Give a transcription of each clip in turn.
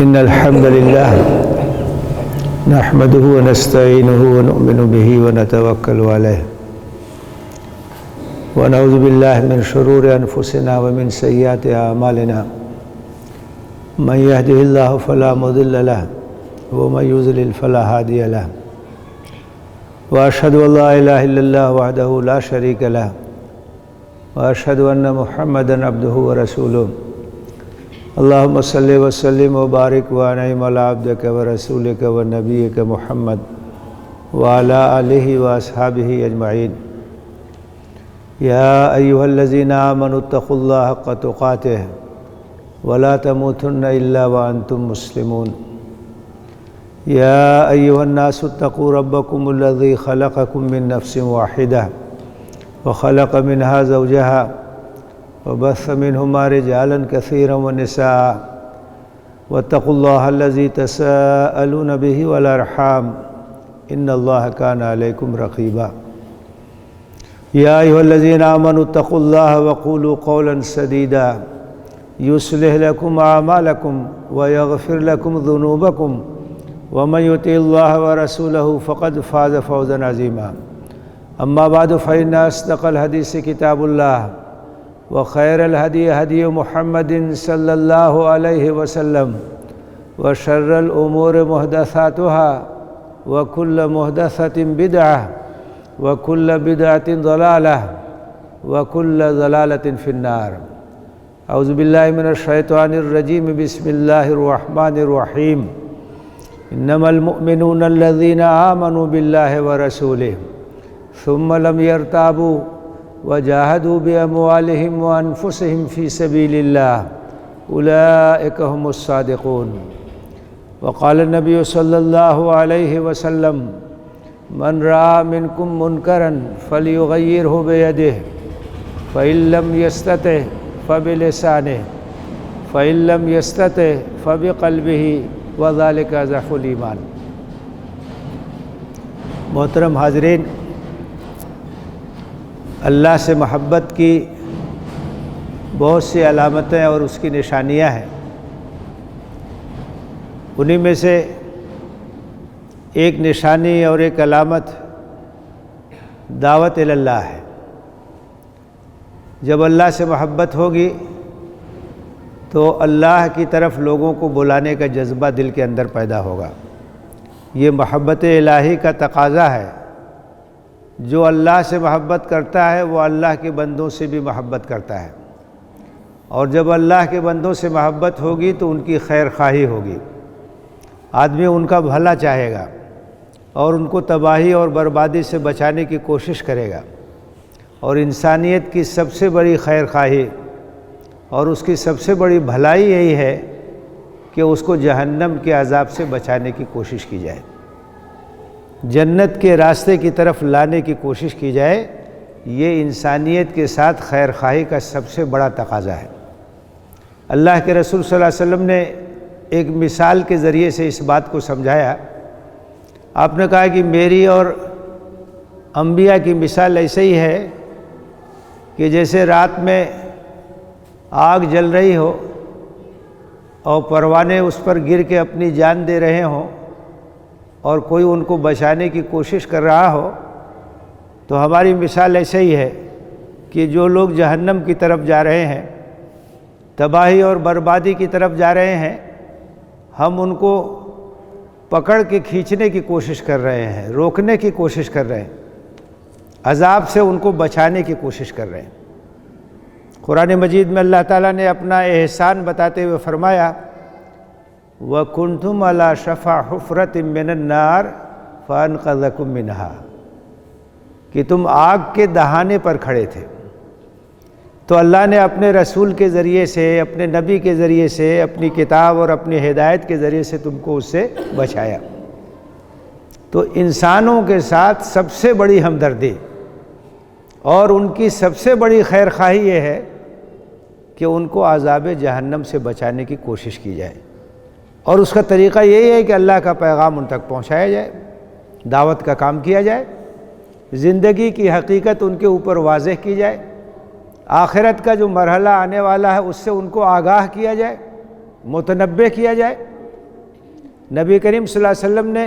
إن الحمد لله نحمده ونستعينه ونؤمن به ونتوكل عليه ونعوذ بالله من شرور أنفسنا ومن سيئات أعمالنا من يهده الله فلا مضل له ومن يضلل فلا هادي له وأشهد أن لا إله إلا الله وحده لا شريك له وأشهد أن محمدًا عبده ورسوله اللهم صل وسلم وبارك وأنعم على عبدك ورسولك ونبيك محمد وعلى آله وأصحابه أجمعين يا أيها الذين آمنوا اتقوا الله حق تقاته ولا تموتن إلا وأنتم مسلمون يا أيها الناس اتقوا ربكم الذي خلقكم من نفس واحدة وخلق منها زوجها وبث منهما رجالا كثيرا ونساء واتقوا الله الذي تساءلون به والأرحام إن الله كان عليكم رقيبا يا أيها الذين آمنوا اتقوا الله وقولوا قولا سديدا يصلح لكم أعمالكم ويغفر لكم ذنوبكم ومن يطع الله ورسوله فقد فاز فوزا عظيما أما بعد فإن أصدق الحديث كتاب الله وخير الهدي هدي محمد صلى الله عليه وسلم وشر الأمور محدثاتها وكل محدثة بدعة وكل بدعة ضلالة وكل ضلالة في النار أعوذ بالله من الشيطان الرجيم بسم الله الرحمن الرحيم إنما المؤمنون الذين آمنوا بالله ورسوله ثم لم يرتابوا وجاهدوا بأموالهم وأنفسهم في سبيل الله أولئك هم الصادقون وقال النبي صلى الله عليه وسلم من رأى منكم منكرا فليغيره بيده فإن لم يستطع فبلسانه فإن لم يستطع فبقلبه وذلك ضعف الإيمان۔ محترم حاضرین، اللہ سے محبت کی بہت سی علامتیں اور اس کی نشانیاں ہیں۔ انہی میں سے ایک نشانی اور ایک علامت دعوت اللہ ہے۔ جب اللہ سے محبت ہوگی تو اللہ کی طرف لوگوں کو بلانے کا جذبہ دل کے اندر پیدا ہوگا۔ یہ محبت الہی کا تقاضا ہے۔ جو اللہ سے محبت کرتا ہے وہ اللہ کے بندوں سے بھی محبت کرتا ہے، اور جب اللہ کے بندوں سے محبت ہوگی تو ان کی خیر خواہی ہوگی۔ آدمی ان کا بھلا چاہے گا اور ان کو تباہی اور بربادی سے بچانے کی کوشش کرے گا، اور انسانیت کی سب سے بڑی خیر خواہی اور اس کی سب سے بڑی بھلائی یہی ہے کہ اس کو جہنم کے عذاب سے بچانے کی کوشش کی جائے، جنت کے راستے کی طرف لانے کی کوشش کی جائے۔ یہ انسانیت کے ساتھ خیر خواہی کا سب سے بڑا تقاضا ہے۔ اللہ کے رسول صلی اللہ علیہ وسلم نے ایک مثال کے ذریعے سے اس بات کو سمجھایا۔ آپ نے کہا کہ میری اور انبیاء کی مثال ایسے ہی ہے کہ جیسے رات میں آگ جل رہی ہو اور پروانے اس پر گر کے اپنی جان دے رہے ہوں اور کوئی ان کو بچانے کی کوشش کر رہا ہو، تو ہماری مثال ایسے ہی ہے کہ جو لوگ جہنم کی طرف جا رہے ہیں، تباہی اور بربادی کی طرف جا رہے ہیں، ہم ان کو پکڑ کے کھینچنے کی کوشش کر رہے ہیں، روکنے کی کوشش کر رہے ہیں، عذاب سے ان کو بچانے کی کوشش کر رہے ہیں۔ قرآن مجید میں اللہ تعالیٰ نے اپنا احسان بتاتے ہوئے فرمایا وَكُنْتُمْ عَلَى شَفَا حُفْرَةٍ مِّنَ النَّارِ فَأَنْقَذَكُم مِّنْهَا، کہ تم آگ کے دہانے پر کھڑے تھے، تو اللہ نے اپنے رسول کے ذریعے سے، اپنے نبی کے ذریعے سے، اپنی کتاب اور اپنی ہدایت کے ذریعے سے تم کو اس سے بچایا۔ تو انسانوں کے ساتھ سب سے بڑی ہمدردی اور ان کی سب سے بڑی خیر خواہی یہ ہے کہ ان کو عذاب جہنم سے بچانے کی کوشش کی جائے، اور اس کا طریقہ یہی ہے کہ اللہ کا پیغام ان تک پہنچایا جائے، دعوت کا کام کیا جائے، زندگی کی حقیقت ان کے اوپر واضح کی جائے، آخرت کا جو مرحلہ آنے والا ہے اس سے ان کو آگاہ کیا جائے، متنبہ کیا جائے، نبی کریم صلی اللہ علیہ وسلم نے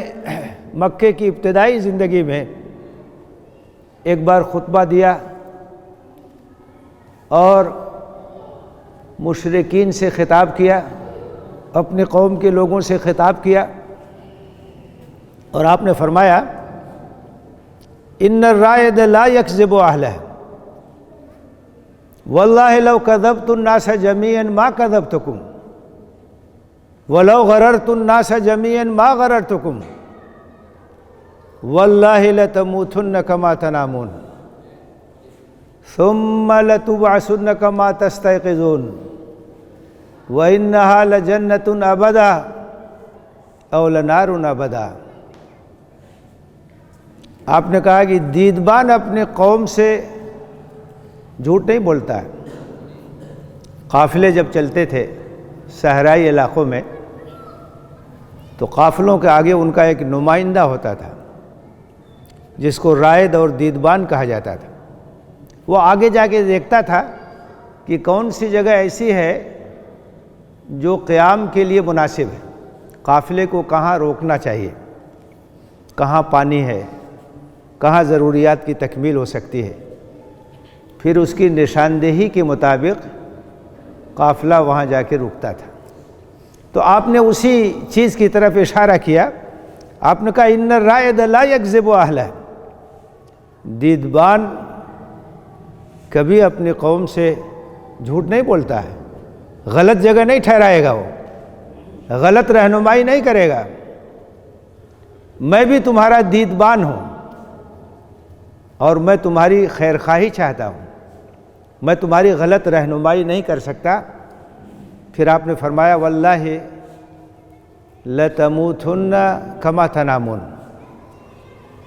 مکے کی ابتدائی زندگی میں ایک بار خطبہ دیا اور مشرکین سے خطاب کیا، اپنی قوم کے لوگوں سے خطاب کیا، اور آپ نے فرمایا ان الرائد لا یکذب اہلہ واللہ لو کذبت الناس جميعا ما کذبتکم ولو غررت الناس جميعا ما غررتکم واللہ لتموتن کما تنامون ثم لتبعثن کما تستيقظون وإنها لجنة أبدا أو لنار أبدا۔ آپ نے کہا کہ دیدبان اپنے قوم سے جھوٹ نہیں بولتا ہے۔ قافلے جب چلتے تھے صحرائی علاقوں میں تو قافلوں کے آگے ان کا ایک نمائندہ ہوتا تھا جس کو رائد اور دیدبان کہا جاتا تھا۔ وہ آگے جا کے دیکھتا تھا کہ کون سی جگہ ایسی ہے جو قیام کے لیے مناسب ہے، قافلے کو کہاں روکنا چاہیے، کہاں پانی ہے، کہاں ضروریات کی تکمیل ہو سکتی ہے، پھر اس کی نشاندہی کے مطابق قافلہ وہاں جا کے رکتا تھا۔ تو آپ نے اسی چیز کی طرف اشارہ کیا، آپ نے کہا ان الرائد لا یکذب اہلہ، دیدبان کبھی اپنی قوم سے جھوٹ نہیں بولتا ہے، غلط جگہ نہیں ٹھہرائے گا، وہ غلط رہنمائی نہیں کرے گا۔ میں بھی تمہارا دیدبان ہوں اور میں تمہاری خیر خواہی چاہتا ہوں، میں تمہاری غلط رہنمائی نہیں کر سکتا۔ پھر آپ نے فرمایا واللہ لتموتن کما تنامون،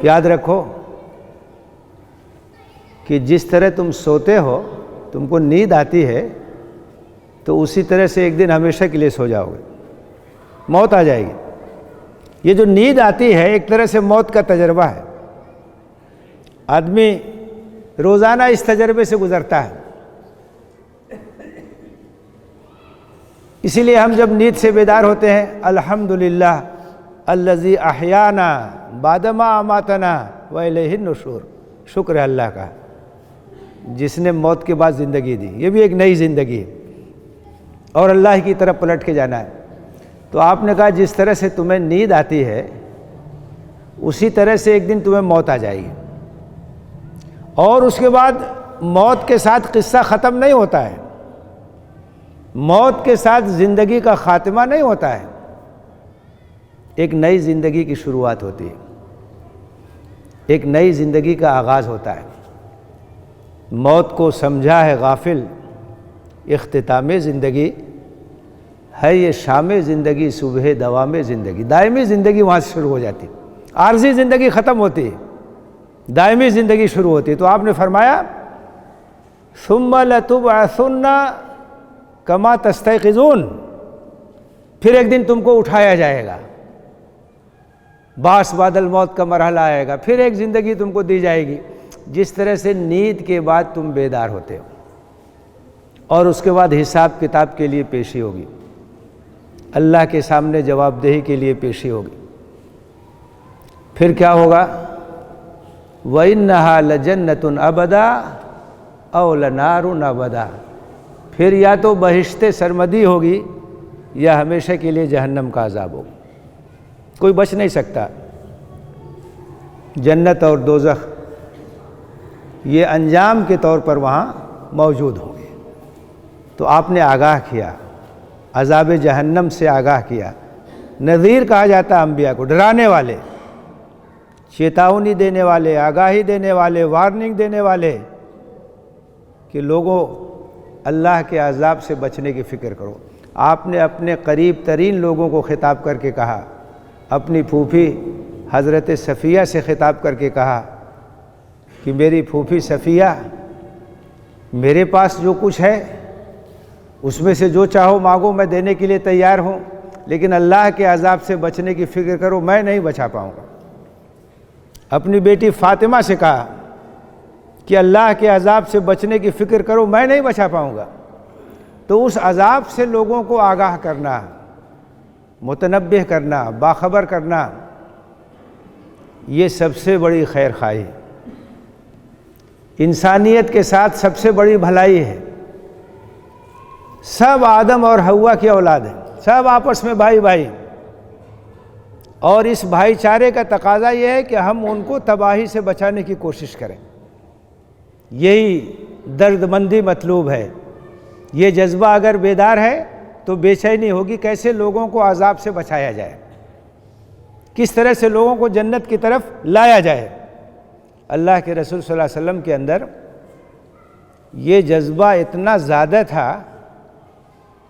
یاد رکھو کہ جس طرح تم سوتے ہو، تم کو نیند آتی ہے، تو اسی طرح سے ایک دن ہمیشہ کے لیے سو جاؤ گے، موت آ جائے گی۔ یہ جو نیند آتی ہے ایک طرح سے موت کا تجربہ ہے، آدمی روزانہ اس تجربے سے گزرتا ہے۔ اسی لیے ہم جب نیند سے بیدار ہوتے ہیں الحمدللہ الذی احیانا بعدما اماتنا والیہ النشور، شکر ہے اللہ کا جس نے موت کے بعد زندگی دی، یہ بھی ایک نئی زندگی ہے اور اللہ کی طرف پلٹ کے جانا ہے۔ تو آپ نے کہا جس طرح سے تمہیں نیند آتی ہے اسی طرح سے ایک دن تمہیں موت آ جائے گی، اور اس کے بعد موت کے ساتھ قصہ ختم نہیں ہوتا ہے، موت کے ساتھ زندگی کا خاتمہ نہیں ہوتا ہے، ایک نئی زندگی کی شروعات ہوتی ہے، ایک نئی زندگی کا آغاز ہوتا ہے۔ موت کو سمجھا ہے غافل، اختتام زندگی ہے یہ شام زندگی، صبح دوام زندگی، دائمی زندگی وہاں سے شروع ہو جاتی، عارضی زندگی ختم ہوتی ہے، دائمی زندگی شروع ہوتی ہے۔ تو آپ نے فرمایا ثم لتبعثن کما تستيقظون، پھر ایک دن تم کو اٹھایا جائے گا، باس بعد الموت کا مرحلہ آئے گا، پھر ایک زندگی تم کو دی جائے گی جس طرح سے نیند کے بعد تم بیدار ہوتے ہو، اور اس کے بعد حساب کتاب کے لیے پیشی ہوگی، اللہ کے سامنے جواب دہی کے لیے پیشی ہوگی۔ پھر کیا ہوگا؟ وَإِنَّهَا لَجَنَّةٌ أَبَدًا أَوْ لَنَارٌ أَبَدًا، پھر یا تو بہشت سرمدی ہوگی یا ہمیشہ کے لیے جہنم کا عذاب ہوگا، کوئی بچ نہیں سکتا۔ جنت اور دوزخ یہ انجام کے طور پر وہاں موجود ہوں گے۔ تو آپ نے آگاہ کیا، عذاب جہنم سے آگاہ کیا۔ نذیر کہا جاتا ہے انبیاء کو، ڈرانے والے، چیتاونی دینے والے، آگاہی دینے والے، وارننگ دینے والے، کہ لوگوں اللہ کے عذاب سے بچنے کی فکر کرو۔ آپ نے اپنے قریب ترین لوگوں کو خطاب کر کے کہا، اپنی پھوپھی حضرت صفیہ سے خطاب کر کے کہا کہ میری پھوپھی صفیہ، میرے پاس جو کچھ ہے اس میں سے جو چاہو مانگو، میں دینے کے لیے تیار ہوں، لیکن اللہ کے عذاب سے بچنے کی فکر کرو، میں نہیں بچا پاؤں گا۔ اپنی بیٹی فاطمہ سے کہا کہ اللہ کے عذاب سے بچنے کی فکر کرو، میں نہیں بچا پاؤں گا۔ تو اس عذاب سے لوگوں کو آگاہ کرنا متنبہ کرنا، باخبر کرنا، یہ سب سے بڑی خیر خواہی ہے، انسانیت کے ساتھ سب سے بڑی بھلائی ہے۔ سب آدم اور حوا کی اولاد ہیں، سب آپس میں بھائی بھائی، اور اس بھائی چارے کا تقاضا یہ ہے کہ ہم ان کو تباہی سے بچانے کی کوشش کریں۔ یہی درد مندی مطلوب ہے۔ یہ جذبہ اگر بیدار ہے تو بے چینی ہوگی، کیسے لوگوں کو عذاب سے بچایا جائے، کس طرح سے لوگوں کو جنت کی طرف لایا جائے۔ اللہ کے رسول صلی اللہ علیہ وسلم کے اندر یہ جذبہ اتنا زیادہ تھا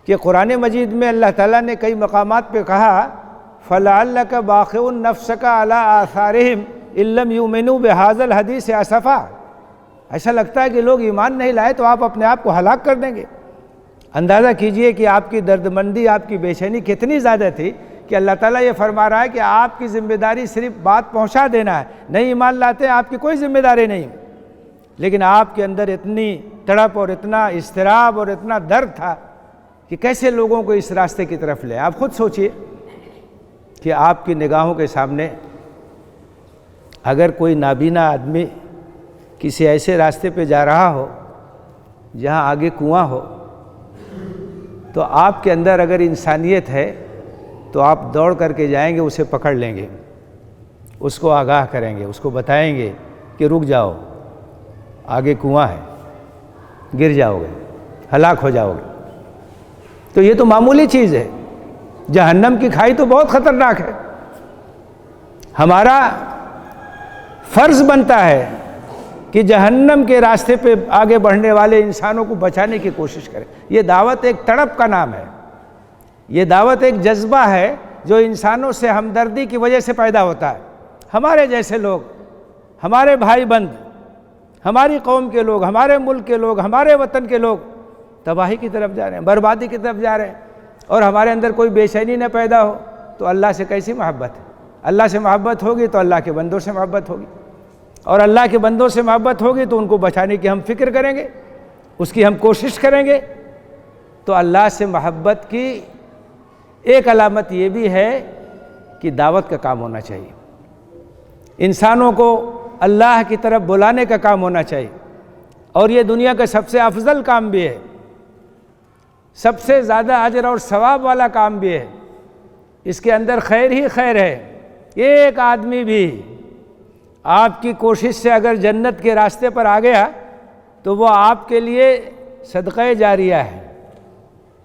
کہ قرآن مجید میں اللہ تعالیٰ نے کئی مقامات پہ کہا فَلَعَلَّكَ بَاخِعٌ نَفْسَكَ عَلَىٰ آثَارِهِمْ إِن لَّمْ يُؤْمِنُوا بِهَٰذَا الْحَدِيثِ آسَفًا۔ ایسا لگتا ہے کہ لوگ ایمان نہیں لائے تو آپ اپنے آپ کو ہلاک کر دیں گے۔ اندازہ کیجئے کہ آپ کی درد مندی، آپ کی بے چینی کتنی زیادہ تھی کہ اللہ تعالیٰ یہ فرما رہا ہے کہ آپ کی ذمہ داری صرف بات پہنچا دینا ہے، نہیں ایمان لاتے آپ کی کوئی ذمہ داری نہیں، لیکن آپ کے اندر اتنی تڑپ اور اتنا اضطراب اور اتنا درد تھا کہ کیسے لوگوں کو اس راستے کی طرف لے۔ آپ خود سوچئے کہ آپ کی نگاہوں کے سامنے اگر کوئی نابینا آدمی کسی ایسے راستے پہ جا رہا ہو جہاں آگے کنواں ہو، تو آپ کے اندر اگر انسانیت ہے تو آپ دوڑ کر کے جائیں گے، اسے پکڑ لیں گے، اس کو آگاہ کریں گے، اس کو بتائیں گے کہ رک جاؤ، آگے کنواں ہے، گر جاؤ گے، ہلاک ہو جاؤ گے۔ تو یہ تو معمولی چیز ہے، جہنم کی کھائی تو بہت خطرناک ہے۔ ہمارا فرض بنتا ہے کہ جہنم کے راستے پہ آگے بڑھنے والے انسانوں کو بچانے کی کوشش کریں۔ یہ دعوت ایک تڑپ کا نام ہے، یہ دعوت ایک جذبہ ہے جو انسانوں سے ہمدردی کی وجہ سے پیدا ہوتا ہے۔ ہمارے جیسے لوگ، ہمارے بھائی بند، ہماری قوم کے لوگ، ہمارے ملک کے لوگ، ہمارے وطن کے لوگ تباہی کی طرف جا رہے ہیں، بربادی کی طرف جا رہے ہیں، اور ہمارے اندر کوئی بے چینی نہ پیدا ہو تو اللہ سے کیسی محبت ہے؟ اللہ سے محبت ہوگی تو اللہ کے بندوں سے محبت ہوگی، اور اللہ کے بندوں سے محبت ہوگی تو ان کو بچانے کی ہم فکر کریں گے، اس کی ہم کوشش کریں گے۔ تو اللہ سے محبت کی ایک علامت یہ بھی ہے کہ دعوت کا کام ہونا چاہیے، انسانوں کو اللہ کی طرف بلانے کا کام ہونا چاہیے، اور یہ دنیا کا سب سے افضل کام بھی ہے، سب سے زیادہ اجر اور ثواب والا کام بھی ہے، اس کے اندر خیر ہی خیر ہے۔ ایک آدمی بھی آپ کی کوشش سے اگر جنت کے راستے پر آ گیا تو وہ آپ کے لیے صدقہ جاریہ ہے،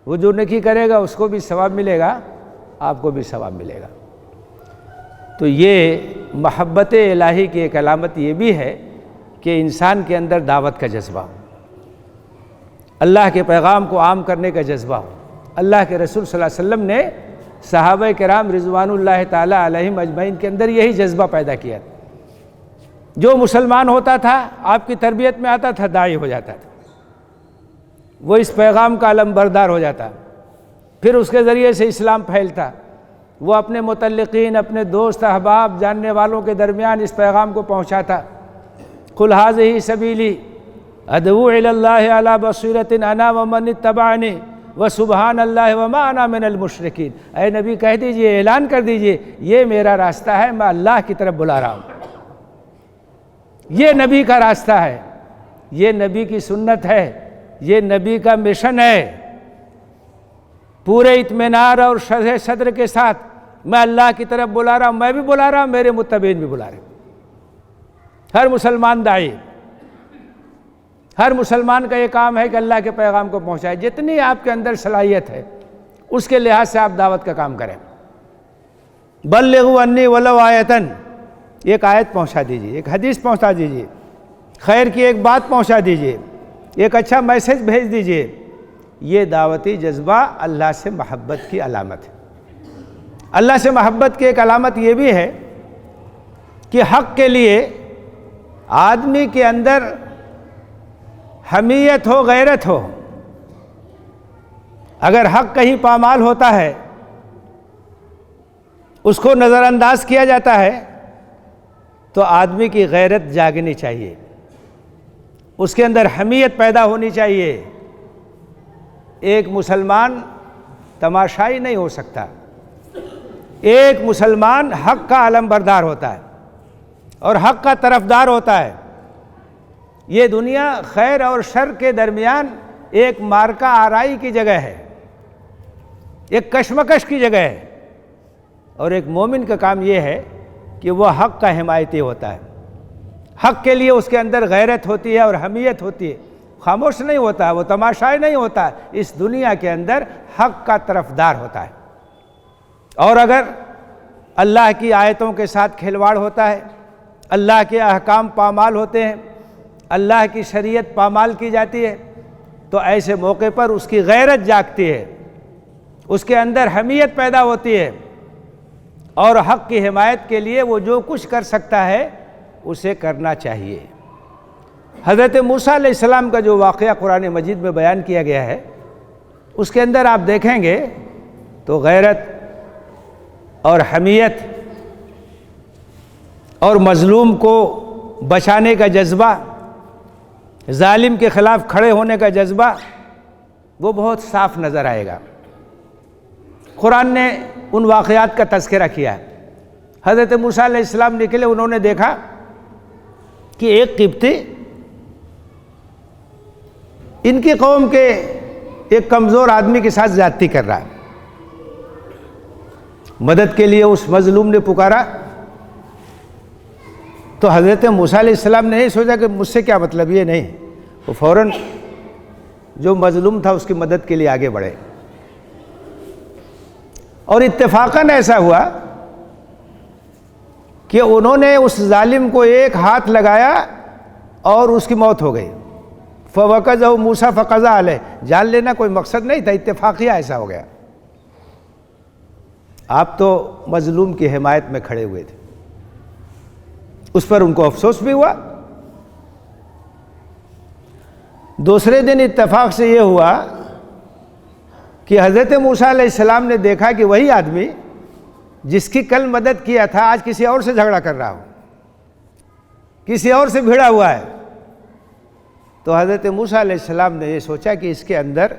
وہ جو نیکی کرے گا اس کو بھی ثواب ملے گا، آپ کو بھی ثواب ملے گا۔ تو یہ محبت الہی کی ایک علامت یہ بھی ہے کہ انسان کے اندر دعوت کا جذبہ ہو، اللہ کے پیغام کو عام کرنے کا جذبہ ہو۔ اللہ کے رسول صلی اللہ علیہ وسلم نے صحابہ کرام رضوان اللہ تعالی علیہم اجمعین کے اندر یہی جذبہ پیدا کیا تھا۔ جو مسلمان ہوتا تھا آپ کی تربیت میں آتا تھا داعی ہو جاتا تھا، وہ اس پیغام کا علم بردار ہو جاتا، پھر اس کے ذریعے سے اسلام پھیلتا، وہ اپنے متعلقین، اپنے دوست احباب، جاننے والوں کے درمیان اس پیغام کو پہنچاتا۔ قل ھذہ سبیلی ادعو الی اللہ علی بصیرۃ انا ومن اتبعنی وسبحان اللہ وما انا من المشرکین۔ اے نبی کہہ دیجئے، اعلان کر دیجئے، یہ میرا راستہ ہے، میں اللہ کی طرف بلا رہا ہوں، یہ نبی کا راستہ ہے، یہ نبی کی سنت ہے، یہ نبی کا مشن ہے۔ پورے اطمینان اور شرح صدر کے ساتھ میں اللہ کی طرف بلا رہا ہوں، میں بھی بلا رہا ہوں، میرے متبعین بھی بلا رہے ہیں۔ ہر مسلمان داعی، ہر مسلمان کا یہ کام ہے کہ اللہ کے پیغام کو پہنچائے، جتنی آپ کے اندر صلاحیت ہے اس کے لحاظ سے آپ دعوت کا کام کریں۔ بلغوا انی ولو آیۃ، ایک آیت پہنچا دیجیے، ایک حدیث پہنچا دیجیے، خیر کی ایک بات پہنچا دیجیے، ایک اچھا میسج بھیج دیجیے۔ یہ دعوتی جذبہ اللہ سے محبت کی علامت ہے۔ اللہ سے محبت کی ایک علامت یہ بھی ہے کہ حق کے لیے آدمی کے اندر حمیت ہو، غیرت ہو۔ اگر حق کہیں پامال ہوتا ہے، اس کو نظر انداز کیا جاتا ہے، تو آدمی کی غیرت جاگنی چاہیے، اس کے اندر حمیت پیدا ہونی چاہیے۔ ایک مسلمان تماشائی نہیں ہو سکتا، ایک مسلمان حق کا علم بردار ہوتا ہے اور حق کا طرفدار ہوتا ہے۔ یہ دنیا خیر اور شر کے درمیان ایک مارکہ آرائی کی جگہ ہے، ایک کشمکش کی جگہ ہے، اور ایک مومن کا کام یہ ہے کہ وہ حق کا حمایتی ہوتا ہے، حق کے لیے اس کے اندر غیرت ہوتی ہے اور حمیت ہوتی ہے، خاموش نہیں ہوتا ہے، وہ تماشائی نہیں ہوتا ہے، اس دنیا کے اندر حق کا طرفدار ہوتا ہے۔ اور اگر اللہ کی آیتوں کے ساتھ کھلواڑ ہوتا ہے، اللہ کے احکام پامال ہوتے ہیں، اللہ کی شریعت پامال کی جاتی ہے، تو ایسے موقع پر اس کی غیرت جاگتی ہے، اس کے اندر حمیت پیدا ہوتی ہے، اور حق کی حمایت کے لیے وہ جو کچھ کر سکتا ہے اسے کرنا چاہیے۔ حضرت موسیٰ علیہ السلام کا جو واقعہ قرآن مجید میں بیان کیا گیا ہے، اس کے اندر آپ دیکھیں گے تو غیرت اور حمیت اور مظلوم کو بچانے کا جذبہ، ظالم کے خلاف کھڑے ہونے کا جذبہ، وہ بہت صاف نظر آئے گا۔ قرآن نے ان واقعات کا تذکرہ کیا ہے۔ حضرت موسیٰ علیہ السلام نکلے، انہوں نے دیکھا کہ ایک قبطی ان کی قوم کے ایک کمزور آدمی کے ساتھ زیادتی کر رہا ہے۔ مدد کے لیے اس مظلوم نے پکارا تو حضرت موسیٰ علیہ السلام نے نہیں سوچا کہ مجھ سے کیا مطلب، یہ نہیں، وہ فوراً جو مظلوم تھا اس کی مدد کے لیے آگے بڑھے، اور اتفاقاً ایسا ہوا کہ انہوں نے اس ظالم کو ایک ہاتھ لگایا اور اس کی موت ہو گئی۔ فَوَقَذَهُ مُوسَىٰ فَقَضَىٰ عَلَيْهِ، جان لینا کوئی مقصد نہیں تھا، اتفاقیہ ایسا ہو گیا۔ آپ تو مظلوم کی حمایت میں کھڑے ہوئے تھے، اس پر ان کو افسوس بھی ہوا۔ دوسرے دن اتفاق سے یہ ہوا کہ حضرت موسیٰ علیہ السلام نے دیکھا کہ وہی آدمی جس کی کل مدد کیا تھا آج کسی اور سے جھگڑا کر رہا ہو، کسی اور سے بھیڑا ہوا ہے۔ تو حضرت موسیٰ علیہ السلام نے یہ سوچا کہ اس کے اندر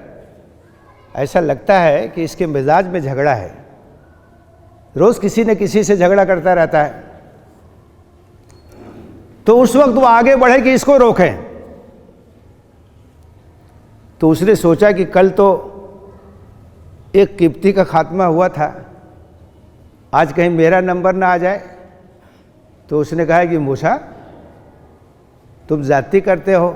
ایسا لگتا ہے کہ اس کے مزاج میں جھگڑا ہے، روز کسی نہ کسی سے جھگڑا کرتا رہتا ہے۔ تو اس وقت وہ آگے بڑھے کہ اس کو روکیں۔ تو اس نے سوچا کہ کل تو ایک قبطی کا خاتمہ ہوا تھا، آج کہیں میرا نمبر نہ آ جائے۔ تو اس نے کہا کہ موسیٰ تم زیادتی کرتے ہو،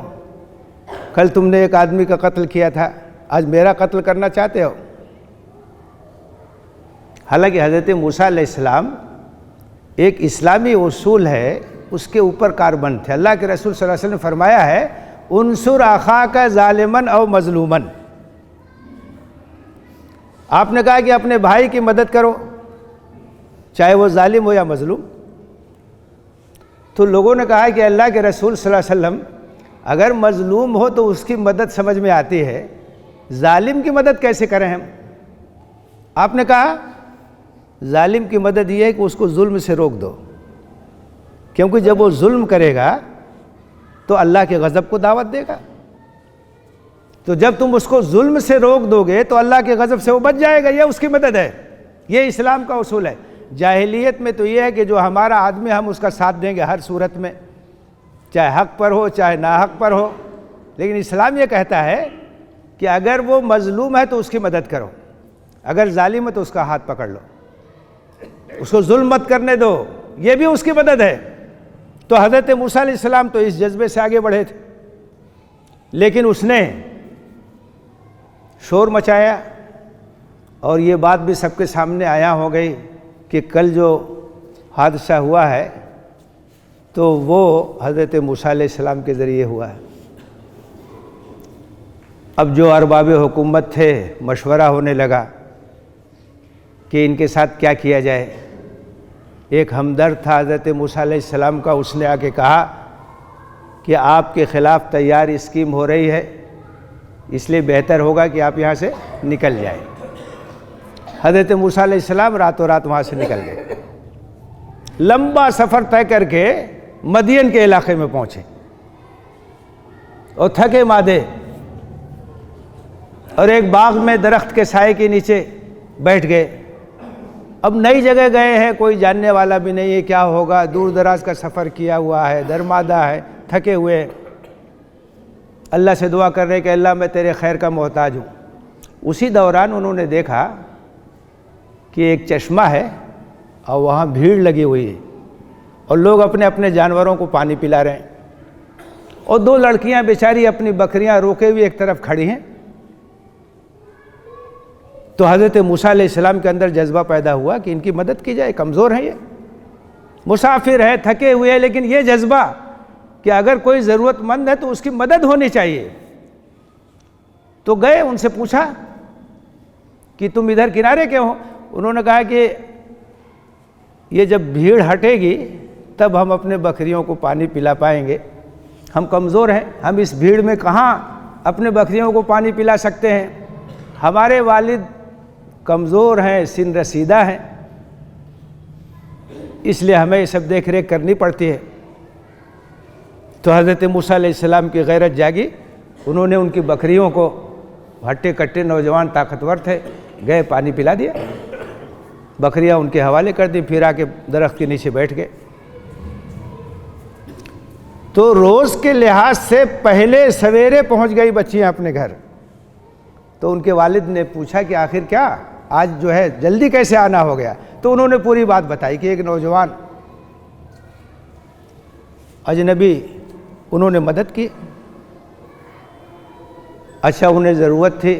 کل تم نے ایک آدمی کا قتل کیا تھا، آج میرا قتل کرنا چاہتے ہو۔ حالانکہ حضرت موسیٰ علیہ السلام ایک اسلامی اصول ہے، اس کے اوپر کاربند تھے۔ اللہ کے رسول صلی اللہ علیہ وسلم نے فرمایا ہے انصر اخاک ظالمن او مظلومن۔ آپ نے کہا کہ اپنے بھائی کی مدد کرو چاہے وہ ظالم ہو یا مظلوم۔ تو لوگوں نے کہا کہ اللہ کے رسول صلی اللہ علیہ وسلم اگر مظلوم ہو تو اس کی مدد سمجھ میں آتی ہے، ظالم کی مدد کیسے کریں ہم؟ آپ نے کہا ظالم کی مدد یہ ہے کہ اس کو ظلم سے روک دو، کیونکہ جب وہ ظلم کرے گا تو اللہ کے غضب کو دعوت دے گا۔ تو جب تم اس کو ظلم سے روک دو گے تو اللہ کے غضب سے وہ بچ جائے گا، یہ اس کی مدد ہے، یہ اسلام کا اصول ہے۔ جاہلیت میں تو یہ ہے کہ جو ہمارا آدمی ہم اس کا ساتھ دیں گے ہر صورت میں، چاہے حق پر ہو چاہے ناحق پر ہو، لیکن اسلام یہ کہتا ہے کہ اگر وہ مظلوم ہے تو اس کی مدد کرو، اگر ظالم ہے تو اس کا ہاتھ پکڑ لو، اس کو ظلم مت کرنے دو، یہ بھی اس کی مدد ہے۔ تو حضرت موسیٰ علیہ السلام تو اس جذبے سے آگے بڑھے تھے، لیکن اس نے شور مچایا اور یہ بات بھی سب کے سامنے آیا ہو گئی کہ کل جو حادثہ ہوا ہے تو وہ حضرت موسیٰ علیہ السلام کے ذریعے ہوا ہے۔ اب جو ارباب حکومت تھے مشورہ ہونے لگا کہ ان کے ساتھ کیا کیا جائے۔ ایک ہمدرد تھا حضرت موسیٰ علیہ السلام کا، اس نے آ کے کہا کہ آپ کے خلاف تیار اسکیم ہو رہی ہے، اس لیے بہتر ہوگا کہ آپ یہاں سے نکل جائیں۔ حضرت موسیٰ علیہ السلام راتوں رات وہاں سے نکل گئے، لمبا سفر طے کر کے مدین کے علاقے میں پہنچے اور تھکے مادے، اور ایک باغ میں درخت کے سائے کے نیچے بیٹھ گئے اب نئی جگہ گئے ہیں، کوئی جاننے والا بھی نہیں ہے کیا ہوگا، دور دراز کا سفر کیا ہوا ہے، درمادہ ہے، تھکے ہوئے ہیں، اللہ سے دعا کر رہے کہ اللہ میں تیرے خیر کا محتاج ہوں۔ اسی دوران انہوں نے دیکھا کہ ایک چشمہ ہے اور وہاں بھیڑ لگی ہوئی ہے اور لوگ اپنے اپنے جانوروں کو پانی پلا رہے ہیں، اور دو لڑکیاں بیچاری اپنی بکریاں روکے ہوئے ایک طرف کھڑی ہیں۔ تو حضرت موسیٰ علیہ السلام کے اندر جذبہ پیدا ہوا کہ ان کی مدد کی جائے، کمزور ہیں، یہ مسافر ہے، تھکے ہوئے ہیں، لیکن یہ جذبہ کہ اگر کوئی ضرورت مند ہے تو اس کی مدد ہونی چاہیے۔ تو گئے، ان سے پوچھا کہ تم ادھر کنارے کیوں ہو؟ انہوں نے کہا کہ یہ جب بھیڑ ہٹے گی تب ہم اپنے بکریوں کو پانی پلا پائیں گے، ہم کمزور ہیں، ہم اس بھیڑ میں کہاں اپنے بکریوں کو پانی پلا سکتے ہیں، ہمارے والد کمزور ہیں، سن رسیدہ ہیں، اس لیے ہمیں یہ سب دیکھ ریکھ کرنی پڑتی ہے۔ تو حضرت موسیٰ علیہ السلام کی غیرت جاگی، انہوں نے ان کی بکریوں کو، ہٹے کٹے نوجوان طاقتور تھے، گئے پانی پلا دیا، بکریاں ان کے حوالے کر دی، پھر آ کے درخت کے نیچے بیٹھ گئے۔ تو روز کے لحاظ سے پہلے سویرے پہنچ گئی بچیاں اپنے گھر۔ تو ان کے والد نے پوچھا کہ آخر کیا آج جو ہے جلدی کیسے آنا ہو گیا؟ تو انہوں نے پوری بات بتائی کہ ایک نوجوان اجنبی، انہوں نے مدد کی، اچھا انہیں ضرورت تھی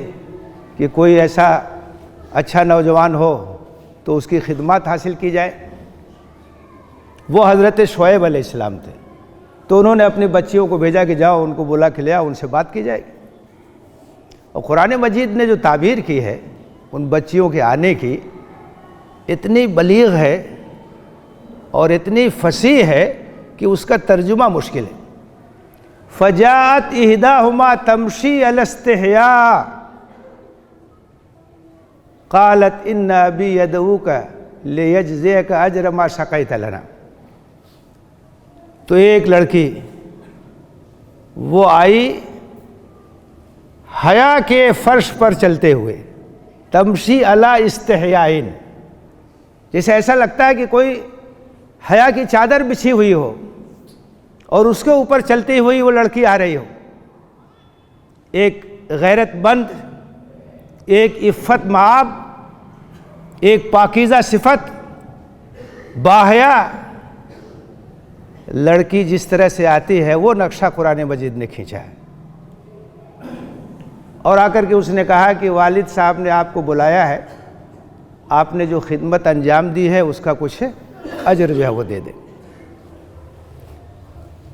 کہ کوئی ایسا اچھا نوجوان ہو تو اس کی خدمات حاصل کی جائے۔ وہ حضرت شعیب علیہ السلام تھے، تو انہوں نے اپنی بچیوں کو بھیجا کہ جاؤ ان کو بلا کے لے آؤ، ان سے بات کی جائے گی۔ اور قرآن مجید نے جو تعبیر کی ہے ان بچیوں کے آنے کی، اتنی بلیغ ہے اور اتنی فصیح ہے کہ اس کا ترجمہ مشکل ہے۔ فجاءت احداہما تمشی علی استحیاء قالت ان ابی یدعوک لیجزیک اجر ما سقیت لنا۔ تو ایک لڑکی وہ آئی حیا کے فرش پر چلتے ہوئے، تمشی علی استحیاء، جیسے ایسا لگتا ہے کہ کوئی حیا کی چادر بچھی ہوئی ہو اور اس کے اوپر چلتی ہوئی وہ لڑکی آ رہی ہو، ایک غیرت مند، ایک عفت مآب، ایک پاکیزہ صفت، باحیا لڑکی جس طرح سے آتی ہے وہ نقشہ قرآن مجید نے کھینچا ہے۔ اور آ کر کے اس نے کہا کہ والد صاحب نے آپ کو بلایا ہے، آپ نے جو خدمت انجام دی ہے اس کا کچھ اجر جو ہے وہ دے دیں۔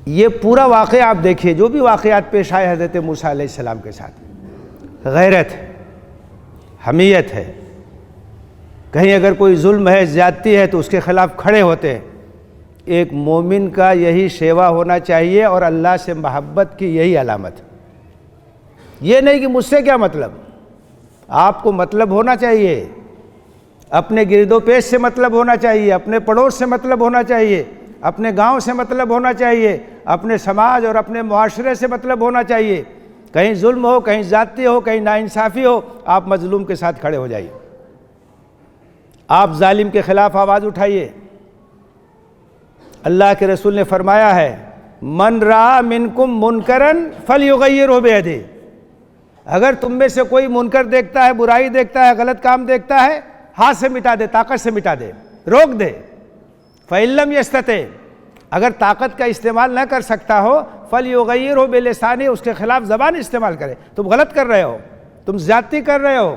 یہ پورا واقعہ آپ دیکھیے، جو بھی واقعات پیش آئے حضرت موسیٰ علیہ السلام کے ساتھ، غیرت ہے، حمیت ہے، کہیں اگر کوئی ظلم ہے، زیادتی ہے تو اس کے خلاف کھڑے ہوتے ہیں۔ ایک مومن کا یہی شیوا ہونا چاہیے اور اللہ سے محبت کی یہی علامت۔ یہ نہیں کہ مجھ سے کیا مطلب، آپ کو مطلب ہونا چاہیے، اپنے گرد و پیش سے مطلب ہونا چاہیے، اپنے پڑوس سے مطلب ہونا چاہیے، اپنے گاؤں سے مطلب ہونا چاہیے، اپنے سماج اور اپنے معاشرے سے مطلب ہونا چاہیے۔ کہیں ظلم ہو، کہیں زیادتی ہو، کہیں ناانصافی ہو، آپ مظلوم کے ساتھ کھڑے ہو جائیے، آپ ظالم کے خلاف آواز اٹھائیے۔ اللہ کے رسول نے فرمایا ہے من رأى منکم منکرا فلیغیرہ بیدہ، اگر تم میں سے کوئی منکر دیکھتا ہے، برائی دیکھتا ہے، غلط کام دیکھتا ہے، ہاتھ سے مٹا دے، طاقت سے مٹا دے، روک دے۔ فَإِن لَمْ يَسْتَطِعْ، اگر طاقت کا استعمال نہ کر سکتا ہو، فَلْيُغَيِّرْهُ بِلِسَانِهِ، اس کے خلاف زبان استعمال کرے۔ تم غلط کر رہے ہو، تم زیادتی کر رہے ہو،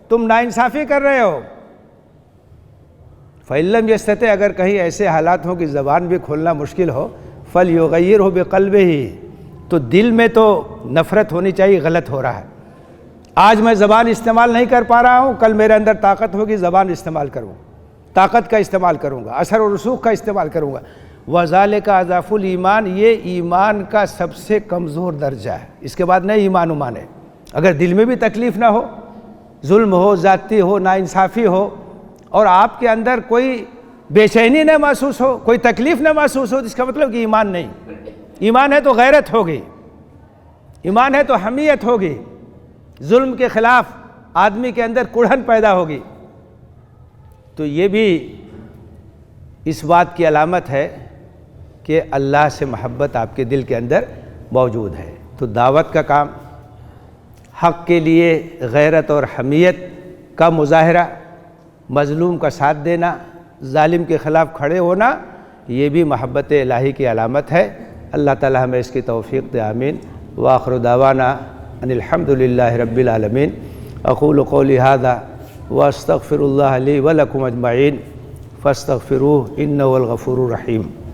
تم ناانصافی کر رہے ہو۔ فَإِن لَمْ يَسْتَطِعْ، اگر کہیں ایسے حالات ہوں کہ زبان بھی کھولنا مشکل ہو، فَلْيُغَيِّرْهُ بِقَلْبِهِ، تو دل میں تو نفرت ہونی چاہیے، غلط ہو رہا ہے۔ آج میں زبان استعمال نہیں کر پا رہا ہوں، کل میرے اندر طاقت ہوگی، زبان استعمال کروں، طاقت کا استعمال کروں گا، اثر و رسوخ کا استعمال کروں گا۔ وَذَلِكَ أَضْعَفُ الْإِيمَانِ، یہ ایمان کا سب سے کمزور درجہ ہے، اس کے بعد نہیں ایمان امان ہے۔ اگر دل میں بھی تکلیف نہ ہو، ظلم ہو، زیادتی ہو، ناانصافی ہو، اور آپ کے اندر کوئی بے چینی نہ محسوس ہو، کوئی تکلیف نہ محسوس ہو، تو اس کا مطلب کہ ایمان نہیں۔ ایمان ہے تو غیرت ہوگی، ایمان ہے تو حمیت ہوگی، ظلم کے خلاف آدمی کے اندر کڑھن پیدا ہوگی۔ تو یہ بھی اس بات کی علامت ہے کہ اللہ سے محبت آپ کے دل کے اندر موجود ہے۔ تو دعوت کا کام، حق کے لیے غیرت اور حمیت کا مظاہرہ، مظلوم کا ساتھ دینا، ظالم کے خلاف کھڑے ہونا، یہ بھی محبت الہی کی علامت ہے۔ اللہ تعالی ہمیں اس کی توفیق دے، آمین۔ وآخر دعوانا ان الحمد للہ رب العالمین۔ اقول قولی ھذا واستغفر اللہ لی ولکم اجمعین فاستغفروہ انہ هو الغفور الرحیم۔